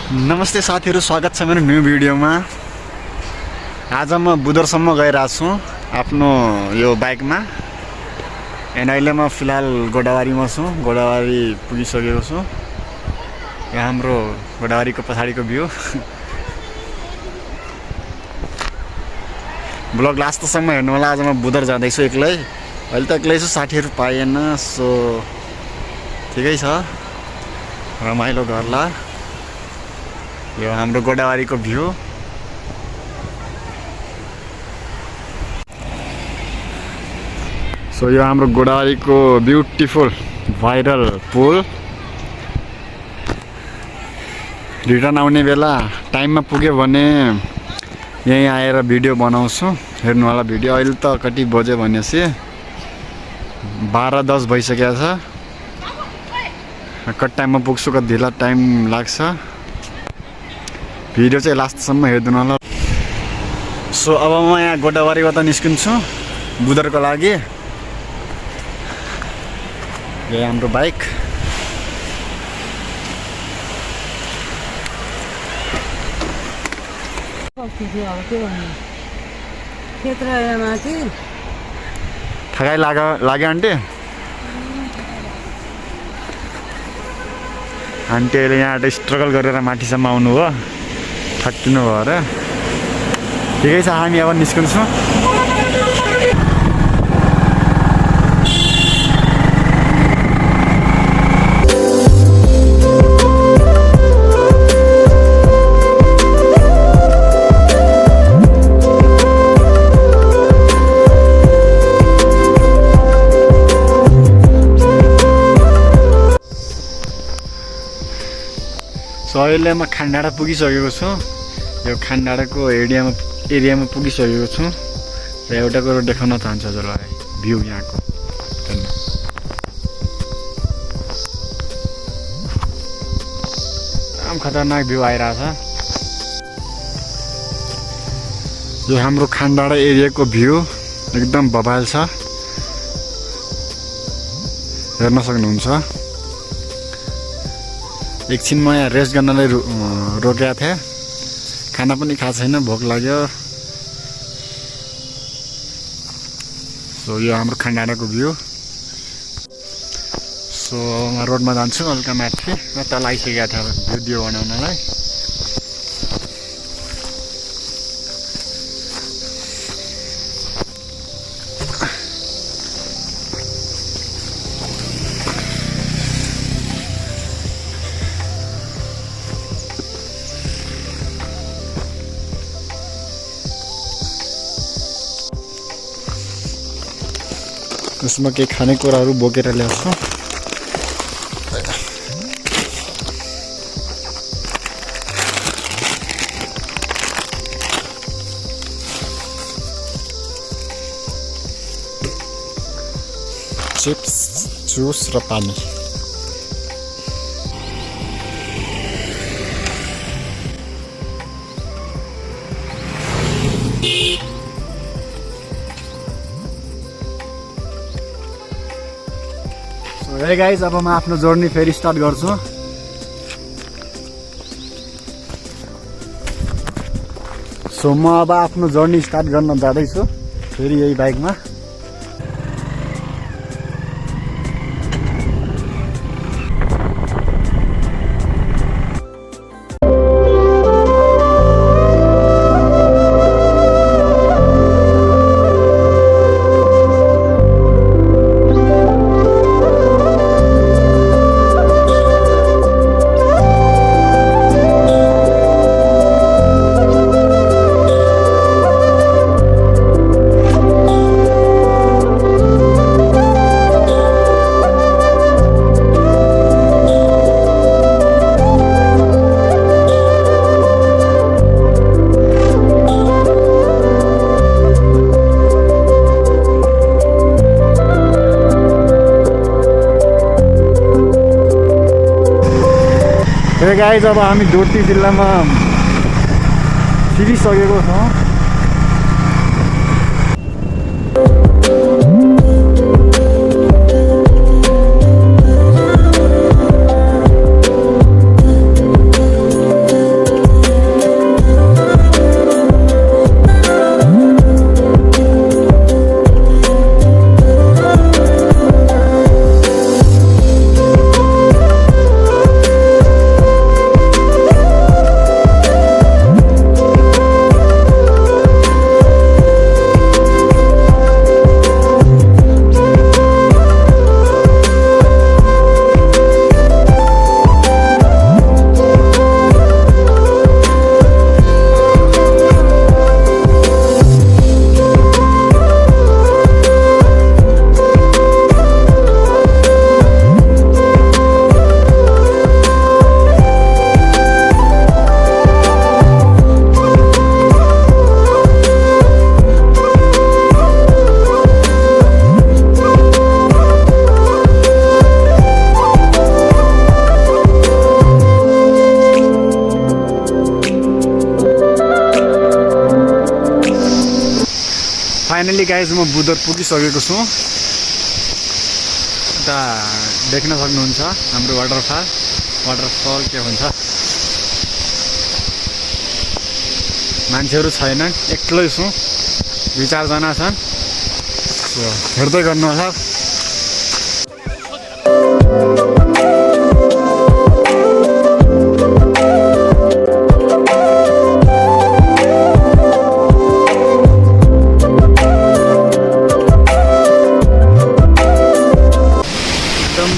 नमस्ते साथीहरु, स्वागत छ मेरो न्यू भिडियोमा। आज म बुदरसम्म गइरहेको छु आफ्नो यो बाइकमा। एन्ड अहिले म फिलहाल गोडावारीमा छु। गोडावारी पुगिसकेको छु। यहाँ हाम्रो गोडावारीको पछाडिको भ्यू। ब्लग लास्टसम्म हेर्नु होला। आज म बुदर जाँदैछु एक्लै। अहिले त एक्लै छु, साथीहरु पाइएन, सो ठिकै छ, रमाइलो गर्ला। यो हाम्रो गोडावारीको भ्यू। सो यो हाम्रो गोडावारीको ब्युटिफुल भाइरल पुल। रिटर्न आउने बेला टाइममा पुग्यो भने यहीँ आएर भिडियो बनाउँछु, हेर्नु होला भिडियो। अहिले त कति बज्यो भनेपछि 12:10 भइसकेको छ। कति टाइममा पुग्छु, कति ढिला टाइम लाग्छ, भिडियो चाहिँ लास्टसम्म हेर्नु होला। सो अब म यहाँ गोडावारीबाट निस्किन्छु बुदरको लागि। यो हाम्रो बाइक। ठगाइ लाग्यो आन्टी। आन्टी अहिले यहाँ स्ट्रगल गरेर माथिसम्म आउनु हो, थकिनु भयो र। ठिकै छ, हामी अब निस्किन्छौँ। सो अहिले म खानडाँडा पुगिसकेको छु। यो खानडाँडाको एरियामा पुगिसकेको छु र एउटा कुरो देखाउन चाहन्छु हजुरलाई, भ्यू यहाँको। एकदम खतरनाक भ्यू आइरहेछ। यो हाम्रो खानडाँडा एरियाको भ्यू एकदम बबाल छ, हेर्न सक्नुहुन्छ। एकछिन म यहाँ रेस्ट गर्नलाई रोकेको थिएँ, खाना पनि खाएको छैन, भोक लाग्यो। सो यो हाम्रो खानडाँडाको भ्यू। सो म रोडमा जान्छु हल्का माथि। म तल आइसकेको थिएँ भिडियो बनाउनलाई। यसमा केही खानेकुराहरू बोकेर ल्याउँछु। चिप्स, जुस र पानी। हे गाइज, अब म आफ्नो जर्नी फेरि स्टार्ट गर्छु। सो म अब आफ्नो जर्नी स्टार्ट गर्न जाँदैछु फेरि यही बाइकमा। हे गाइज, अब हामी डोटी जिल्लामा छिरिसकेको छौँ। फाइनली गाइज म बुदर पुगिसकेको छु। यता देख्न सक्नुहुन्छ हाम्रो वाटरफल के भन्छ, मान्छेहरू छैन, एक्लै छु, 2-4 जना छन्। हेर्दै गर्नुहोला।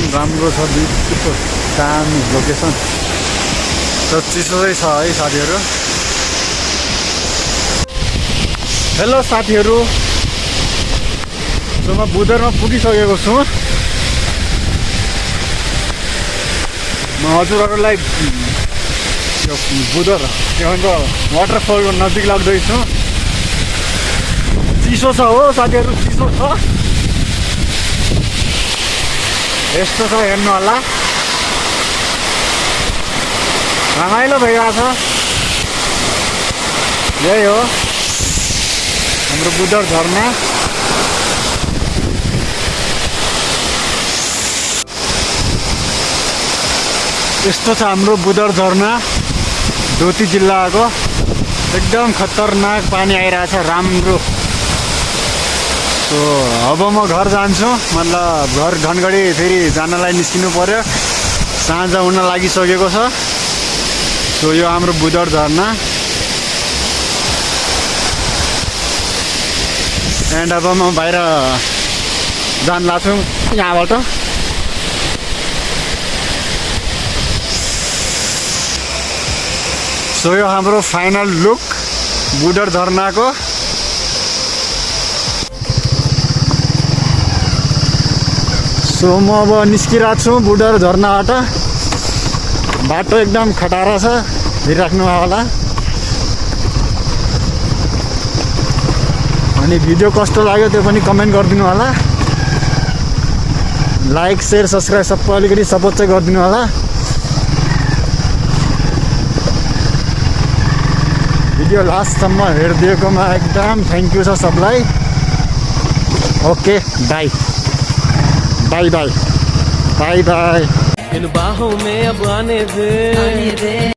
राम्रो छ, बिचको दामी लोकेसन र चिसो छ है साथीहरू। हेलो साथीहरू, म बुदरमा पुगिसकेको छु। म हजुरहरूलाई यो बुदर के भन्छ वाटरफलको नजिक लाग्दैछु। चिसो छ हो साथीहरू, चिसो छ, यस्तो छ, हेर्नु होला, रमाइलो भइरहेछ। यही हो हाम्रो बुदर झरना। यस्तो छ हाम्रो बुदर झरना, डोटी जिल्लाको। एकदम खतरनाक पानी आइरहेछ, राम्रो। सो अब म घर जान्छु, मतलब घर धनगढी फेरि जानलाई निस्किनु पर्यो, साँझ हुन लागिसकेको छ। सो यो हाम्रो बुदर झरना। एन्ड अब म बाहिर जान लाग्छु यहाँबाट। सो यो हाम्रो फाइनल लुक बुदर झरनाको। सो म अब निस्किरहेको छु बुदर झरनाबाट। बाटो एकदम खटारा छ, हेरिराख्नु होला। अनि भिडियो कस्तो लाग्यो त्यो पनि कमेन्ट गरिदिनु होला। लाइक सेयर सब्सक्राइब सबै अलिकति सपोर्ट चाहिँ गरिदिनु होला। भिडियो लास्टसम्म हेरिदिएकोमा एकदम थ्याङ्क यू छ सबलाई। Okay, by by by by by. In बाहों में अब आने दे।